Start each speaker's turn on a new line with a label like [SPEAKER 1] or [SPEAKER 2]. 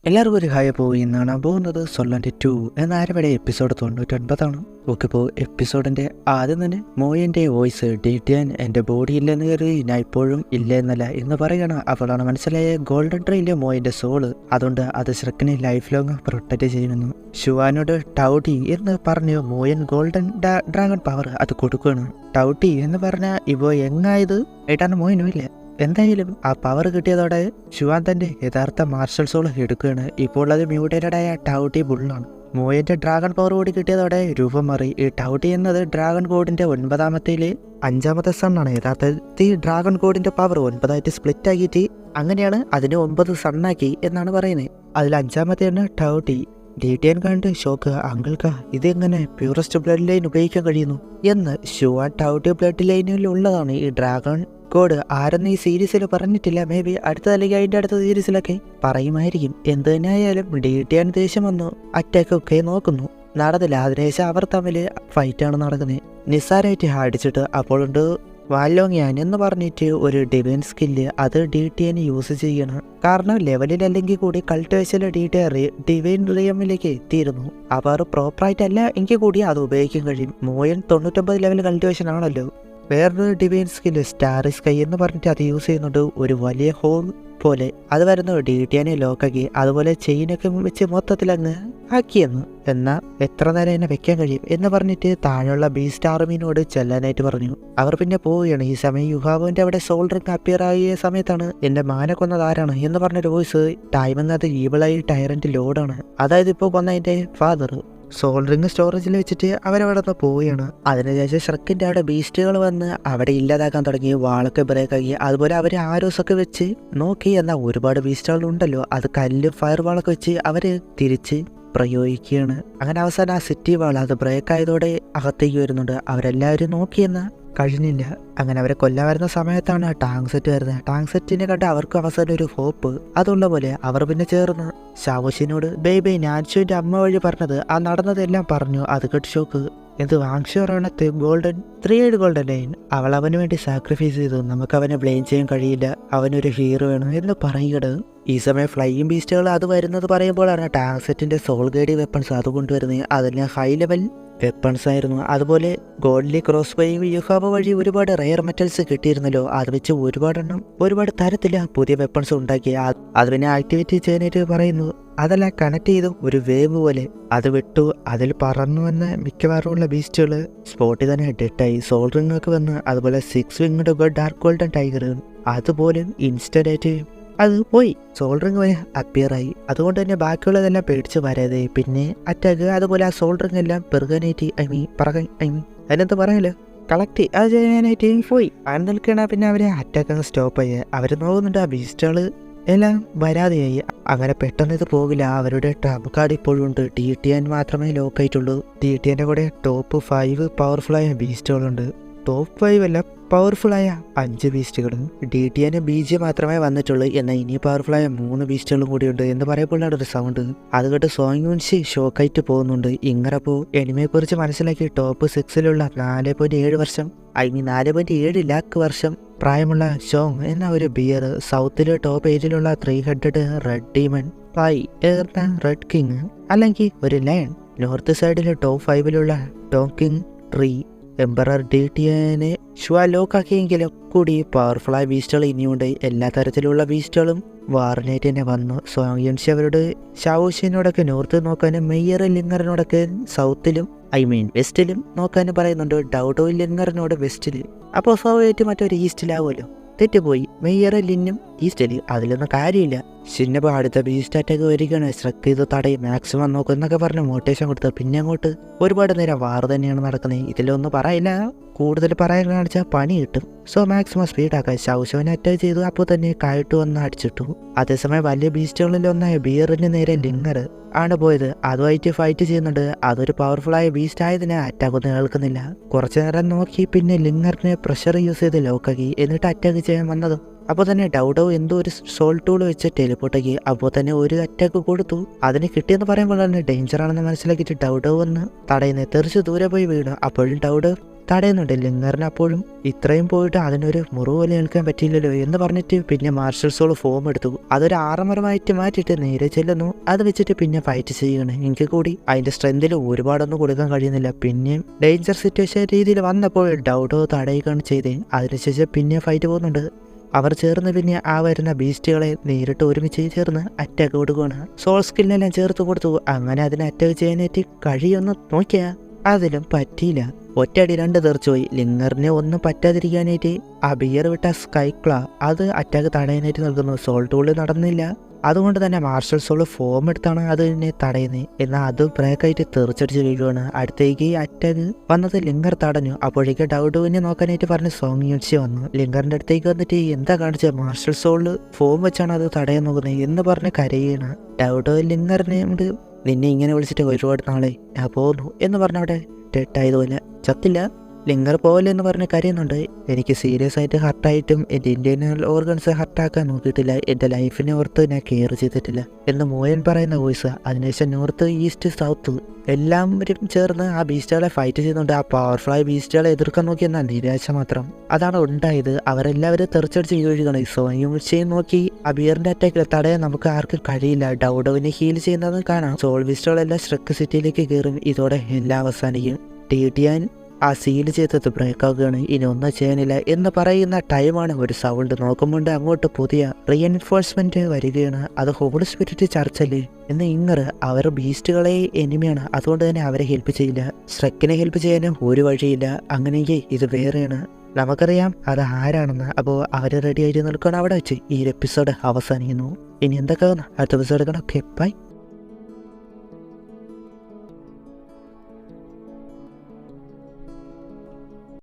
[SPEAKER 1] എല്ലാവർക്കും ഒരു ഹായ് പോയി എന്നാണ് പോകുന്നത് സൊല്ലാൻ്റെ 2 എന്നാരവിടെ എപ്പിസോഡ് 99 ഓക്കെ. ഇപ്പോൾ എപ്പിസോഡിൻ്റെ ആദ്യം തന്നെ മോയൻ്റെ വോയിസ് ഡീറ്റ് ചെയ്യാൻ എൻ്റെ ബോഡി ഇല്ലെന്ന് കരുതി ഞാൻ ഇപ്പോഴും ഇല്ല എന്നല്ല എന്ന് പറയുകയാണ്. അവളാണ് മനസ്സിലായ ഗോൾഡൻ ട്രെയിനിലെ മോയൻ്റെ സോള്, അതുകൊണ്ട് അത് ശ്രക്കിനെ ലൈഫ് ലോങ് പ്രൊട്ടക്റ്റ് ചെയ്യുമെന്നു ശുവാനോട് ടൗട്ടി എന്ന് പറഞ്ഞു. മോയൻ ഗോൾഡൻ ഡ്രാഗൺ പവർ അത് കൊടുക്കുകയാണ്. ടൗട്ടി എന്ന് പറഞ്ഞാൽ ഇപ്പോൾ എങ്ങായത് ഏട്ടാണ് മോയനും ഇല്ല. എന്തായാലും ആ പവർ കിട്ടിയതോടെ ശുവാൻ തന്റെ യഥാർത്ഥ മാർഷൽ സോൾ എടുക്കുകയാണ്. ഇപ്പോൾ അത് മ്യൂട്ടേറ്റഡായ ടൗട്ടി ബുള്ളാണ്. മോയന്റെ ഡ്രാഗൺ പവർ കൂടി കിട്ടിയതോടെ രൂപം മാറി. ഈ ടൗട്ടി എന്നത് ഡ്രാഗൺ കോഡിന്റെ 9ാമത്തേല് 5ാമത്തെ സണ്ണാണ്. യഥാർത്ഥത്തിൽ ഡ്രാഗൺ കോഡിന്റെ പവർ 9ആയിട്ട് സ്പ്ലിറ്റ് ആക്കിയിട്ട് അങ്ങനെയാണ് അതിനെ 9 സണ്ണാക്കി എന്നാണ് പറയുന്നത്. അതിൽ 5ാമത്തെയാണ് ടൗട്ടി. ഡീറ്റെയിൻ കണ്ട് ഷോക്ക്, അങ്കിൾക്ക ഇതെങ്ങനെ പ്യൂറസ്റ്റ് ബ്ലഡ് ലൈൻ ഉപയോഗിക്കാൻ കഴിയുന്നു എന്ന്. ശുവാൻ ടൗട്ടി ബ്ലഡ് ലൈനിൽ ഉള്ളതാണ് ഈ ഡ്രാഗൺ കോഡ്. ആരെന്ന് ഈ സീരീസിൽ പറഞ്ഞിട്ടില്ല. മേ ബി അടുത്ത അല്ലെങ്കിൽ അതിൻ്റെ അടുത്ത സീരീസിലൊക്കെ പറയുമായിരിക്കും. എന്ത് തന്നെ ആയാലും ഡീറ്റെയിൻ ദേഷ്യം വന്നു അറ്റാക്ക് ഒക്കെ നോക്കുന്നു, നടന്നില്ല. അതിനുശേഷം അവർ തമ്മിൽ ഫൈറ്റാണ് നടക്കുന്നത്. നിസ്സാരമായിട്ട് അടിച്ചിട്ട് അപ്പോഴുണ്ട് വാലോങ്ങിയാൻ എന്ന് പറഞ്ഞിട്ട് ഒരു ഡിവൈൻ സ്കില്ല് അത് DTN യൂസ് ചെയ്യണം. കാരണം ലെവലിൽ അല്ലെങ്കിൽ കൂടി കൾട്ടിവേഷനിൽ ഡിവൈൻ റിയമിലേക്ക് എത്തിയിരുന്നു. അവർ പ്രോപ്പറായിട്ടല്ല എങ്കിൽ കൂടി അത് ഉപയോഗിക്കാൻ കഴിയും. മോയൻ 99 ലെവൽ കൾട്ടിവേഷൻ ആണല്ലോ. വേറൊരു ഡിവൈൻ സ്കില്ല് സ്റ്റാർ സ്കൈ എന്ന് പറഞ്ഞിട്ട് അത് യൂസ് ചെയ്യുന്നുണ്ട്. ഒരു വലിയ ഹോൾ പോലെ അത് വരുന്നു. DTN ലോക്കാക്കി അതുപോലെ ചെയിനൊക്കെ വെച്ച് മൊത്തത്തിൽ അങ്ങ് ആക്കിയെന്ന്. എന്നാൽ എത്ര നേരം എന്നെ വെക്കാൻ കഴിയും എന്ന് പറഞ്ഞിട്ട് താഴെയുള്ള ബീസ്റ്റ് ആർമിനോട് ചെല്ലാനായിട്ട് പറഞ്ഞു. അവർ പിന്നെ പോവുകയാണ്. ഈ സമയം യുഹാബുവിന്റെ അവിടെ സോൾ റിംഗ് അപ്പിയർ ആയ സമയത്താണ് എന്റെ മാനെ കൊന്നത് ആരാണ് എന്ന് പറഞ്ഞൊരു വോയിസ്. ടൈം എന്നത് ഈവിളായി ടയറന്റ് ലോഡാണ്, അതായത് ഇപ്പോൾ കൊന്നതിന്റെ ഫാദർ. സോൾ റിംഗ് സ്റ്റോറേജിൽ വെച്ചിട്ട് അവരവിടെ നിന്ന് പോവുകയാണ്. അതിനുശേഷം ഷ്രക്കിന്റെ അവിടെ ബീസ്റ്റുകൾ വന്ന് അവിടെ ഇല്ലാതാക്കാൻ തുടങ്ങി. വാളൊക്കെ ബ്രേക്ക് ആക്കി. അതുപോലെ അവർ ആരോസൊക്കെ വെച്ച് നോക്കി. എന്നാൽ ഒരുപാട് ബീസ്റ്റുകൾ ഉണ്ടല്ലോ, അത് കല്ല് ഫയർ വാളൊക്കെ വെച്ച് അവര് തിരിച്ച് പ്രയോഗിക്കുകയാണ്. അങ്ങനെ അവസാനം ആ സിറ്റി വാൾ അത് ബ്രേക്ക് ആയതോടെ അകത്തേക്ക് വരുന്നുണ്ട്. അവരെല്ലാവരും നോക്കിയെന്ന കഴിഞ്ഞില്ല. അങ്ങനെ അവരെ കൊല്ലാൻ വരുന്ന സമയത്താണ് ടാങ്ക് സെറ്റ് വരുന്നത്. ടാങ്ക് സെറ്റിനെ കണ്ട് അവർക്ക് അവസാനം ഒരു ഹോപ്പ് അതുള്ള പോലെ അവർ പിന്നെ ചേർന്ന് ഷാവോഷിനോട് ബേബി നാൻഷുവിന്റെ അമ്മ വഴി പറഞ്ഞത് ആ നടന്നതെല്ലാം പറഞ്ഞു. അത് കേട്ട് ഷോക്ക്, എന്ത് വാങ്ഷോറാണത്ത് ഗോൾഡൻ 3 ഗോൾഡൻ ലൈൻ അവൾ അവന് വേണ്ടി സാക്രിഫൈസ് ചെയ്തു, നമുക്ക് അവനെ ബ്ലെയിം ചെയ്യാൻ കഴിയില്ല, അവനൊരു ഹീറോ വേണം എന്ന് പറയുകയാണ്. ഈ സമയം ഫ്ലൈയിങ് ബീസ്റ്റുകൾ അത് വരുന്നത് പറയുമ്പോഴാണ് ടാങ്ക് സെറ്റിന്റെ സോൾ ഗൈഡി വെപ്പൺസ് അത് കൊണ്ടുവരുന്നത്. അതിന് ഹൈ ലെവൽ വെപ്പൺസ് ആയിരുന്നു. അതുപോലെ ഗോൾഡ്ലി ക്രോസ് ബൈ യുഹാബ വഴി ഒരുപാട് റെയർ മെറ്റൽസ് കിട്ടിയിരുന്നല്ലോ, അത് വെച്ച് ഒരുപാട് തരത്തില പുതിയ വെപ്പൺസ് ഉണ്ടാക്കി. അത് പിന്നെ ആക്ടിവേറ്റ് ചെയ്യാനായിട്ട് പറയുന്നു. അതെല്ലാം കണക്ട് ചെയ്തു ഒരു വേവ് പോലെ അത് വിട്ടു. അതിൽ പറന്നു വന്ന മിക്കവാറുമുള്ള ബീസ്റ്റുകൾ സ്പോട്ടിൽ തന്നെ ഡെഡായി. സോൾ റിംഗ് ഒക്കെ വന്ന് അതുപോലെ 6 വിങ്ഡ് ഡാർക്ക് ഗോൾഡൻ ടൈഗർ അതുപോലെ ഇൻസ്റ്റന്റ് ആയിട്ട് അത് പോയി. സോൾ റിംഗ് വരെ അപ്പിയർ ആയി. അതുകൊണ്ട് തന്നെ ബാക്കിയുള്ളതെല്ലാം പേടിച്ച് വരാതെ പിന്നെ അറ്റാക്ക് അതുപോലെ ആ സോൾ റിംഗ് എല്ലാം പെർഗനായിട്ട് അതിനകത്ത് പറയല്ലോ കളക്ട് അത് ചെയ്യാനായിട്ട് പോയി. അങ്ങനെ നിൽക്കണ പിന്നെ അവരെ അറ്റാക്ക് അങ്ങ് സ്റ്റോപ്പ് ആയി. അവർ നോക്കുന്നുണ്ട് ആ ബീസ്റ്റുകൾ എല്ലാം വരാതെയായി. അങ്ങനെ പെട്ടെന്ന് ഇത് പോകില്ല. അവരുടെ ട്രംപ് കാർഡ് ഇപ്പോഴും ഉണ്ട്. DTN മാത്രമേ ലോക്കായിട്ടുള്ളൂ. DTNന്റെ കൂടെ ടോപ്പ് 5 പവർഫുള്ളായ ബീസ്റ്റുകളുണ്ട്. ടോപ്പ് 5 അല്ല, പവർഫുള്ളായ 5 ബീസ്റ്റുകൾ. DTN BG മാത്രമേ വന്നിട്ടുള്ളൂ. എന്നാൽ ഇനി പവർഫുള്ളായ 3 ബീസ്റ്റുകളും കൂടിയുണ്ട് എന്ന് പറയുമ്പോഴാണ് ഒരു സൗണ്ട്. അത് കേട്ട് സോങ്യുൻഷി ഷോക്കായിട്ട് പോകുന്നുണ്ട്. ഇങ്ങനെ എനിമയെ കുറിച്ച് മനസ്സിലാക്കി ടോപ്പ് 6ലുള്ള 4.7 വർഷം 4.7 ലാക്ക് വർഷം പ്രായമുള്ള ഷോങ് എന്ന ഒരു ബിയർ. സൗത്തിലെ ടോപ്പ് 8ലുള്ള 3 ഹെഡഡ് റെഡ് ഡീമൺ പൈ എന്ന റെഡ് കിങ് അല്ലെങ്കിൽ ഒരു ലയൺ. നോർത്ത് സൈഡിലെ ടോപ്പ് 5ലുള്ള ടോക്കിംഗ് ട്രീ എംബറർ. DTNനെ ഷുവ ലോക്കാക്കിയെങ്കിലും കൂടി പവർഫുള്ളായ ബീസ്റ്റുകൾ ഇനിയുണ്ട്. എല്ലാ തരത്തിലുള്ള ബീസ്റ്റുകളും വാറിനായിട്ട് തന്നെ വന്നു. സോങ്യൻഷി അവരോട് ഷാവോഷിനോടൊക്കെ നോർത്ത് നോക്കാനും മെയ്യർ ലിംഗറിനോടൊക്കെ സൗത്തിലും വെസ്റ്റിലും നോക്കാനും പറയുന്നുണ്ട്. ഡൗഡോ ലിംഗറിനോട് വെസ്റ്റിൽ. അപ്പോൾ സ്വാഭാവികമായിട്ട് മറ്റൊരു ഈസ്റ്റിലാവുമല്ലോ. തെറ്റുപോയി. മെയ്യർ ലിന്നും ഈസ്റ്റിൽ. അതിലൊന്നും കാര്യമില്ല. ചിന്നപ്പോൾ അടുത്ത ബീസ്റ്റ് അറ്റാക്ക് വരികയാണ്. സ്ട്രക്ക് ഇത് തടയും, മാക്സിമം നോക്കും എന്നൊക്കെ പറഞ്ഞ് മോട്ടിവേഷൻ കൊടുത്ത് പിന്നെ അങ്ങോട്ട് ഒരുപാട് നേരം വാർ തന്നെയാണ് നടക്കുന്നത്. ഇതിലൊന്നും പറയില്ല, കൂടുതൽ പറയാൻ കാണിച്ചാൽ പണി കിട്ടും. സോ മാക്സിമം സ്പീഡാക്കാൻ ഷൗഷോനെ അറ്റാക്ക് ചെയ്തു. അപ്പോൾ തന്നെ കായിട്ട് വന്ന് അടിച്ചിട്ടു. അതേസമയം വലിയ ബീസ്റ്റുകളിലൊന്നായ ബിയറിന് നേരെ ലിംഗർ ആണ് പോയത്. അതുമായിട്ട് ഫൈറ്റ് ചെയ്യുന്നുണ്ട്. അതൊരു പവർഫുള്ളായ ബീസ്റ്റ് ആയതിന് അറ്റാക്ക് ഒന്നും കേൾക്കുന്നില്ല. കുറച്ചു നേരം നോക്കി പിന്നെ ലിംഗറിനെ പ്രഷർ യൂസ് ചെയ്ത് ലോക്കാക്കി. എന്നിട്ട് അറ്റാക്ക് ചെയ്യാൻ വന്നത്. അപ്പോൾ തന്നെ ഡൗഡോ എന്തോ ഒരു സോൾ ടൂൾ വെച്ച് ടെലിപ്പോർട്ടാക്കി. അപ്പോൾ തന്നെ ഒരു അറ്റാക്ക് കൊടുത്തു. അതിന് കിട്ടിയെന്ന് പറയുമ്പോൾ തന്നെ ഡേഞ്ചർ ആണെന്ന് മനസ്സിലാക്കിയിട്ട് ഡൗഡോ വന്ന് തടയുന്നത്. തെറിച്ച് ദൂരെ പോയി വീണു. അപ്പോഴും ഡൗഡോ തടയുന്നുണ്ട്. ലിംഗറിന് അപ്പോഴും ഇത്രയും പോയിട്ട് അതിനൊരു മുറിവ് പോലെ ഏൽക്കാൻ പറ്റിയില്ലല്ലോ എന്ന് പറഞ്ഞിട്ട് പിന്നെ മാർഷൽ സോൾ ഫോം എടുത്തു. അതൊരു ആർമറുമായിട്ട് മാറ്റിയിട്ട് നേരെ ചെല്ലുന്നു. അത് വെച്ചിട്ട് പിന്നെ ഫൈറ്റ് ചെയ്യുകയാണ്. എനിക്ക് കൂടി അതിന്റെ സ്ട്രെങ്തിൽ ഒരുപാടൊന്നും കൊടുക്കാൻ കഴിയുന്നില്ല. പിന്നെയും ഡേഞ്ചർ സിറ്റുവേഷൻ രീതിയിൽ വന്നപ്പോൾ ഡൗഡോ തടയുകയാണ് ചെയ്തേ. അതിനുശേഷം പിന്നെ ഫൈറ്റ് പോകുന്നുണ്ട്. അവർ ചേർന്ന് പിന്നെ ആ വരുന്ന ബീസ്റ്റുകളെ നേരിട്ട് ഒരുമിച്ച് ചേർന്ന് അറ്റാക്ക് കൊടുക്കുകയാണ്. സോൾ സ്കില്ലെല്ലാം ചേർത്ത് കൊടുത്തു. അങ്ങനെ അതിനെ അറ്റാക്ക് ചെയ്യാനായിട്ട് കഴിയൊന്ന് നോക്കിയാ അതിലും പറ്റിയില്ല. ഒറ്റയടി 2 തെറിച്ചുപോയി. ലിംഗറിനെ ഒന്നും പറ്റാതിരിക്കാനായിട്ട് ആ ബിയർ വിട്ട സ്കൈക്ല അത് അറ്റാക്ക് തടയാനായിട്ട് നൽകുന്നു. സോൾ ടൂള് നടന്നില്ല. അതുകൊണ്ട് തന്നെ മാർഷൽ സോൾ ഫോം എടുത്താണ് അതിനെ തടയുന്നത്. എന്നാൽ അത് ബ്രേക്കായിട്ട് തെറിച്ചടിച്ച് വീഴുകയാണ്. അടുത്തേക്ക് അറ്റാക്ക് വന്നത് ലിംഗർ തടഞ്ഞു. അപ്പോഴേക്ക് ഡൗഡുവിനെ നോക്കാനായിട്ട് പറഞ്ഞ് സോങ് യൂണിച്ച് വന്നു. ലിംഗറിന്റെ അടുത്തേക്ക് വന്നിട്ട് എന്താ കാണിച്ചത്, മാർഷൽ സോളിൽ ഫോം വെച്ചാണ് അത് തടയാൻ നോക്കുന്നത് എന്ന് പറഞ്ഞ് കരയുകയാണ്. ഡൗഡോ ലിംഗറിനെ നിന്നെ ഇങ്ങനെ വിളിച്ചിട്ട് ഒരുപാട് നാളെ ഞാൻ പോകുന്നു എന്ന് പറഞ്ഞ അവിടെ ഡെഡായതുപോലെ ചത്തില്ല. ലിംഗർ പോവല്ലേ എന്ന് പറഞ്ഞ് കരയുന്നുണ്ട്. എനിക്ക് സീരിയസ് ആയിട്ട് ഹർട്ടായിട്ടും എൻ്റെ ഇന്റേണൽ ഓർഗൻസ് ഹർട്ടാക്കാൻ നോക്കിയിട്ടില്ല. എൻ്റെ ലൈഫിനെ ഓർത്ത് ഞാൻ കെയർ ചെയ്തിട്ടില്ല എന്ന് മോയൻ പറയുന്ന വോയിസ്. അതിനുശേഷം നോർത്ത് ഈസ്റ്റ് സൗത്ത് എല്ലാവരും ചേർന്ന് ആ ബീസ്റ്റുകളെ ഫൈറ്റ് ചെയ്യുന്നുണ്ട്. ആ പവർഫുള്ളായ ബീസ്റ്റുകളെ എതിർക്കാൻ നോക്കിയെന്നാൽ നിരാശ മാത്രം അതാണ് ഉണ്ടായത്. അവരെല്ലാവരും തെറിച്ചടിച്ച് വീഴുകയാണ്. സോയും നോക്കി ആ ബിയറിന്റെ അറ്റാക്കിൽ തടയാൻ നമുക്ക് ആർക്കും കഴിയില്ല. ഡൗഡോവിനെ ഹീൽ ചെയ്യുന്നത് കാണാം. സോൾ ബീസ്റ്റുകളെല്ലാം ഷ്രെക്ക് സിറ്റിയിലേക്ക് കയറും. ഇതോടെ എല്ലാം അവസാനിക്കും. ടിഡിയാൻ ആ സീൽ ചെയ്തത് ബ്രേക്ക് ആവുകയാണ്. ഇനി ഒന്നും ചെയ്യാനില്ല എന്ന് പറയുന്ന ടൈമാണ് ഒരു സൗണ്ട് നോക്കുമ്പോൾ അങ്ങോട്ട് പുതിയ റീഎൻഫോഴ്സ്മെന്റ് വരികയാണ്. അത് ഹോളി സ്പിരിറ്റ് ചർച്ചല്ലേ എന്ന് ഇങ്ങർ അവർ ബീസ്റ്റുകളെ എനിമിയാണ്. അതുകൊണ്ട് തന്നെ അവരെ ഹെൽപ്പ് ചെയ്യില്ല. സ്ട്രെക്കിനെ ഹെൽപ്പ് ചെയ്യാനും ഒരു വഴിയില്ല. അങ്ങനെയെങ്കിൽ ഇത് വേറെയാണ്. നമുക്കറിയാം അത് ആരാണെന്ന്. അപ്പോൾ അവർ റെഡി ആയിട്ട് നിൽക്കണം. അവിടെ വെച്ച് ഈ എപ്പിസോഡ് അവസാനിക്കുന്നു. ഇനി എന്തൊക്കെ അടുത്ത എപ്പിസോഡ് കാണാം. Okay bye.